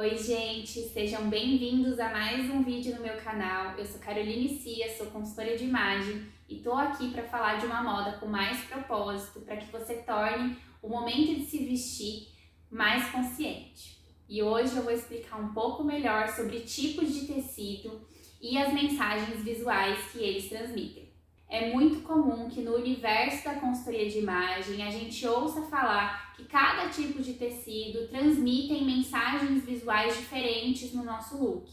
Oi gente, sejam bem-vindos a mais um vídeo no meu canal. Eu sou Caroline Cia, sou consultora de imagem e tô aqui para falar de uma moda com mais propósito para que você torne o momento de se vestir mais consciente. E hoje eu vou explicar um pouco melhor sobre tipos de tecido e as mensagens visuais que eles transmitem. É muito comum que no universo da consultoria de imagem a gente ouça falar que cada tipo de tecido transmitem mensagens visuais diferentes no nosso look.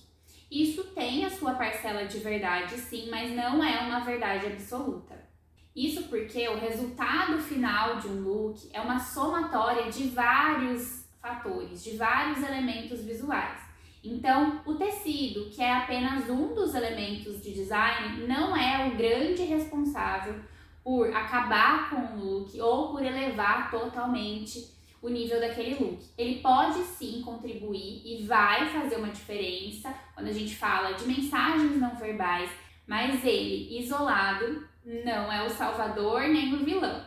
Isso tem a sua parcela de verdade, sim, mas não é uma verdade absoluta. Isso porque o resultado final de um look é uma somatória de vários fatores, de vários elementos visuais. Então, o tecido, que é apenas um dos elementos de design, não é o grande responsável por acabar com o look ou por elevar totalmente o nível daquele look. Ele pode sim contribuir e vai fazer uma diferença quando a gente fala de mensagens não verbais, mas ele, isolado, não é o salvador nem o vilão.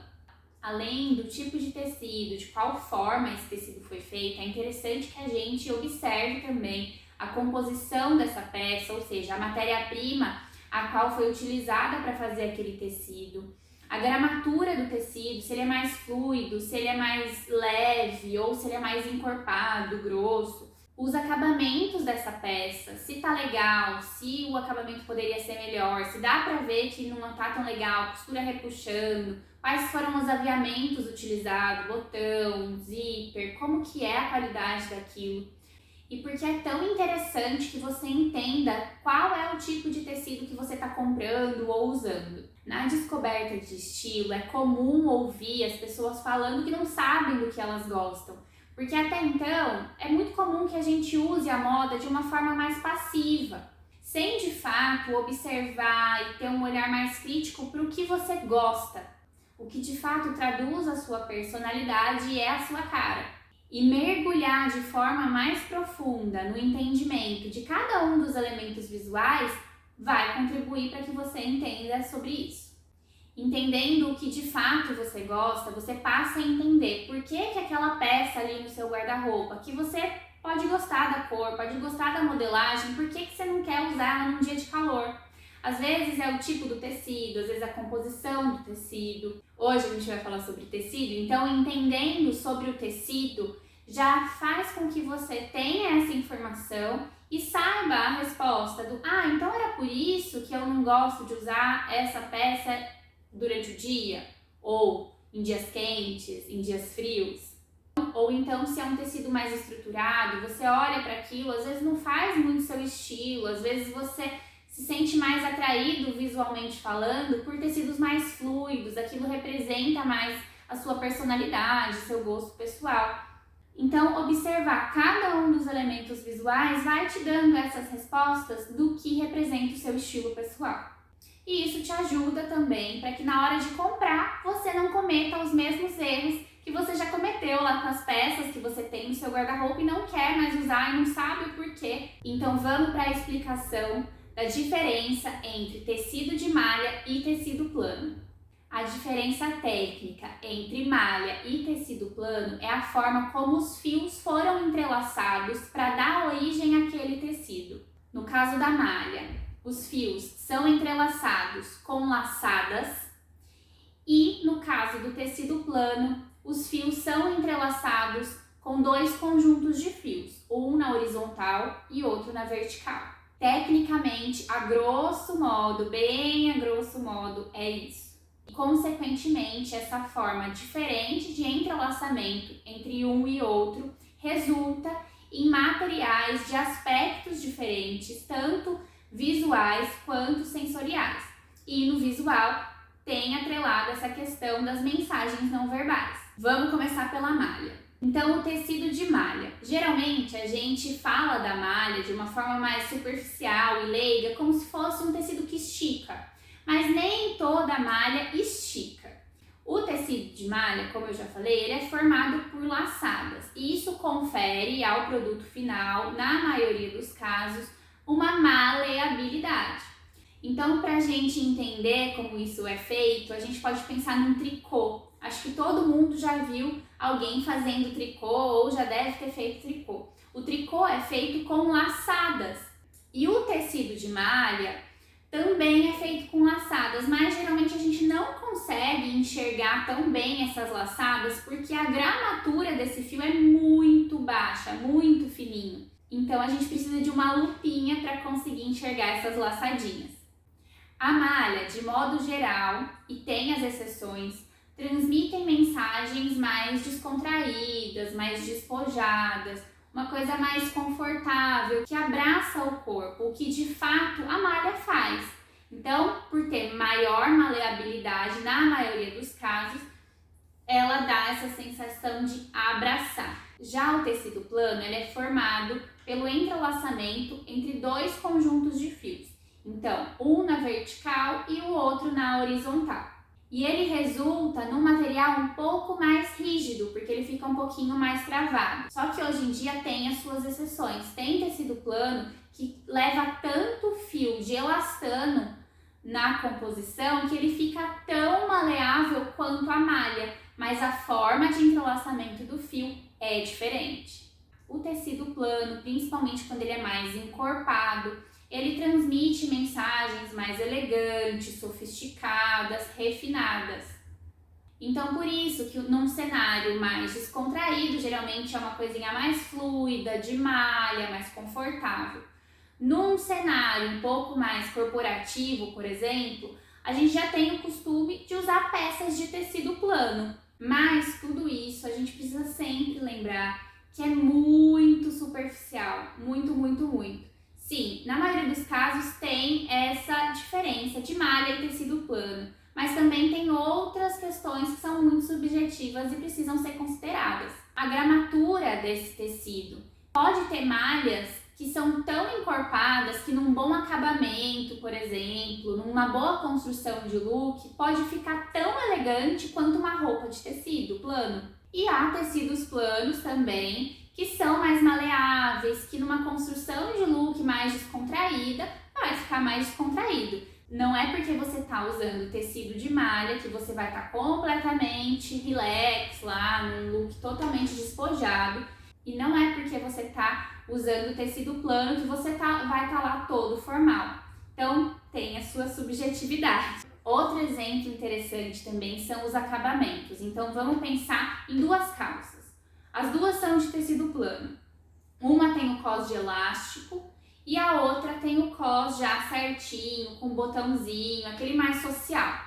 Além do tipo de tecido, de qual forma esse tecido foi feito, é interessante que a gente observe também a composição dessa peça, ou seja, a matéria-prima a qual foi utilizada para fazer aquele tecido, a gramatura do tecido, se ele é mais fluido, se ele é mais leve ou se ele é mais encorpado, grosso. Os acabamentos dessa peça, se tá legal, se o acabamento poderia ser melhor, se dá pra ver que não tá tão legal, costura repuxando, quais foram os aviamentos utilizados, botão, zíper, como que é a qualidade daquilo. E porque é tão interessante que você entenda qual é o tipo de tecido que você está comprando ou usando. Na descoberta de estilo, é comum ouvir as pessoas falando que não sabem do que elas gostam. Porque até então, é muito comum que a gente use a moda de uma forma mais passiva, sem de fato observar e ter um olhar mais crítico para o que você gosta, o que de fato traduz a sua personalidade e é a sua cara. E mergulhar de forma mais profunda no entendimento de cada um dos elementos visuais vai contribuir para que você entenda sobre isso. Entendendo o que de fato você gosta, você passa a entender por que aquela peça ali no seu guarda-roupa, que você pode gostar da cor, pode gostar da modelagem, por que você não quer usar ela num dia de calor? Às vezes é o tipo do tecido, às vezes a composição do tecido. Hoje a gente vai falar sobre tecido, então entendendo sobre o tecido já faz com que você tenha essa informação e saiba a resposta do então era por isso que eu não gosto de usar essa peça durante o dia, ou em dias quentes, em dias frios. Ou então, se é um tecido mais estruturado, você olha para aquilo, às vezes não faz muito seu estilo, às vezes você se sente mais atraído visualmente falando por tecidos mais fluidos, aquilo representa mais a sua personalidade, seu gosto pessoal. Então, observar cada um dos elementos visuais vai te dando essas respostas do que representa o seu estilo pessoal. E isso te ajuda também para que na hora de comprar você não cometa os mesmos erros que você já cometeu lá com as peças que você tem no seu guarda-roupa e não quer mais usar e não sabe o porquê. Então vamos para a explicação da diferença entre tecido de malha e tecido plano. A diferença técnica entre malha e tecido plano é a forma como os fios foram entrelaçados para dar origem àquele tecido. No caso da malha, os fios são entrelaçados com laçadas e no caso do tecido plano, os fios são entrelaçados com dois conjuntos de fios, um na horizontal e outro na vertical. Tecnicamente, a grosso modo, bem a grosso modo, é isso. Consequentemente, essa forma diferente de entrelaçamento entre um e outro resulta em materiais de aspectos diferentes, tanto visuais quanto sensoriais. E no visual tem atrelado essa questão das mensagens não verbais. Vamos começar pela malha. Então, o tecido de malha. Geralmente a gente fala da malha de uma forma mais superficial e leiga, como se fosse um tecido que estica. Mas nem toda malha estica. O tecido de malha, como eu já falei, ele é formado por laçadas. E isso confere ao produto final, na maioria dos casos, uma maleabilidade. Então, para a gente entender como isso é feito, a gente pode pensar num tricô. Acho que todo mundo já viu alguém fazendo tricô ou já deve ter feito tricô. o tricô é feito com laçadas. E o tecido de malha também é feito com laçadas, mas geralmente a gente não consegue enxergar tão bem essas laçadas porque a gramatura desse fio é muito baixa, muito fininho. Então a gente precisa de uma lupinha para conseguir enxergar essas laçadinhas. A malha, de modo geral, e tem as exceções, transmitem mensagens mais descontraídas, mais despojadas, uma coisa mais confortável, que abraça o corpo, o que de fato a malha faz. Então, por ter maior maleabilidade, na maioria dos casos, ela dá essa sensação de abraçar. Já o tecido plano, ele é formado pelo entrelaçamento entre dois conjuntos de fios. Então, um na vertical e o outro na horizontal. E ele resulta num material um pouco mais rígido, porque ele fica um pouquinho mais travado. Só que hoje em dia tem as suas exceções. Tem tecido plano que leva tanto fio de elastano na composição que ele fica tão maleável quanto a malha, mas a forma de entrelaçamento do fio é diferente. O tecido plano, principalmente quando ele é mais encorpado, ele transmite mensagens mais elegantes, sofisticadas, refinadas. Então, por isso que num cenário mais descontraído, geralmente é uma coisinha mais fluida, de malha, mais confortável. Num cenário um pouco mais corporativo, por exemplo, a gente já tem o costume de usar peças de tecido plano. Mas tudo isso a gente precisa sempre lembrar que é muito superficial, muito. Sim, na maioria dos casos tem essa diferença de malha e tecido plano, mas também tem outras questões que são muito subjetivas e precisam ser consideradas. A gramatura desse tecido pode ter malhas que são tão encorpadas que num bom acabamento, por exemplo, numa boa construção de look, pode ficar tão elegante quanto uma roupa de tecido plano. E há tecidos planos também que são mais maleáveis, que numa construção de look mais descontraída, vai ficar mais descontraído. Não é porque você está usando tecido de malha que você vai estar completamente relax lá, num look totalmente despojado. E não é porque você está usando tecido plano que você vai estar lá todo formal. Então, tem a sua subjetividade. Outro exemplo interessante também são os acabamentos. Então, vamos pensar em duas calças. As duas são de tecido plano. Uma tem o cós de elástico e a outra tem o cós já certinho, com botãozinho, aquele mais social.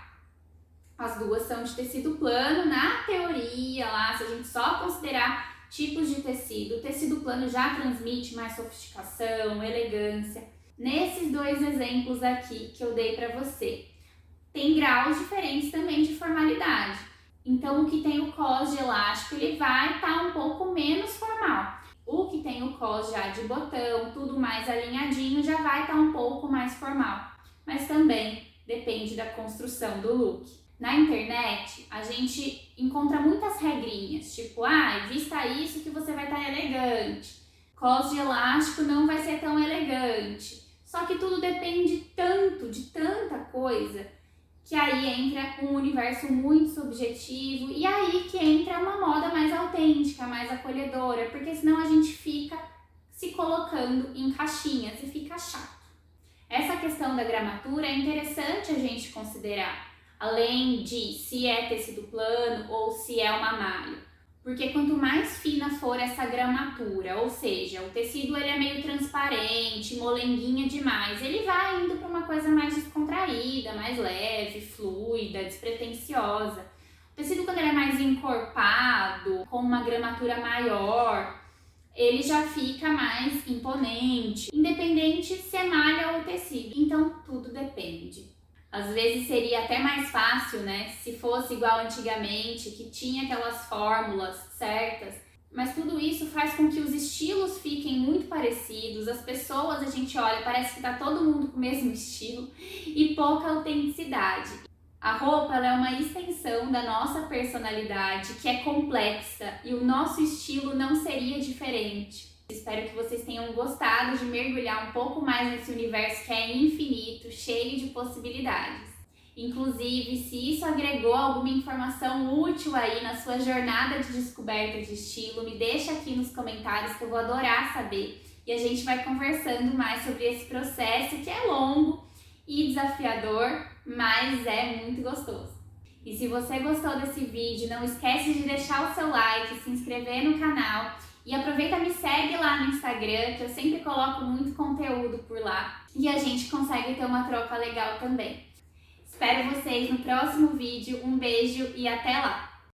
As duas são de tecido plano, na teoria lá, se a gente só considerar tipos de tecido, o tecido plano já transmite mais sofisticação, elegância. Nesses dois exemplos aqui que eu dei para você, tem graus diferentes também de formalidade. Então, o que tem o cós de elástico, ele vai estar um pouco menos formal. O que tem o cós já de botão, tudo mais alinhadinho, já vai estar um pouco mais formal. Mas também depende da construção do look. Na internet, a gente encontra muitas regrinhas, tipo, vista isso que você vai estar elegante. Cós de elástico não vai ser tão elegante. Só que tudo depende tanto, de tanta coisa, que aí entra um universo muito subjetivo e aí que entra uma moda mais autêntica, mais acolhedora, porque senão a gente fica se colocando em caixinhas e fica chato. Essa questão da gramatura é interessante a gente considerar, além de se é tecido plano ou se é uma malha. Porque quanto mais fina for essa gramatura, ou seja, o tecido ele é meio transparente, molenguinha demais, ele vai indo para uma coisa mais descontraída, mais leve, fluida, despretensiosa. O tecido quando ele é mais encorpado, com uma gramatura maior, ele já fica mais imponente, independente se é malha ou tecido. Então tudo depende. Às vezes seria até mais fácil, né, se fosse igual antigamente, que tinha aquelas fórmulas certas, mas tudo isso faz com que os estilos fiquem muito parecidos, as pessoas a gente olha, parece que tá todo mundo com o mesmo estilo e pouca autenticidade. A roupa ela é uma extensão da nossa personalidade, que é complexa, e o nosso estilo não seria diferente. Espero que vocês tenham gostado de mergulhar um pouco mais nesse universo que é infinito, cheio de possibilidades. Inclusive, se isso agregou alguma informação útil aí na sua jornada de descoberta de estilo, me deixa aqui nos comentários que eu vou adorar saber. E a gente vai conversando mais sobre esse processo que é longo e desafiador, mas é muito gostoso. E se você gostou desse vídeo, não esquece de deixar o seu like, se inscrever no canal e aproveita e me segue lá no Instagram, que eu sempre coloco muito conteúdo por lá e a gente consegue ter uma troca legal também. Espero vocês no próximo vídeo, um beijo e até lá!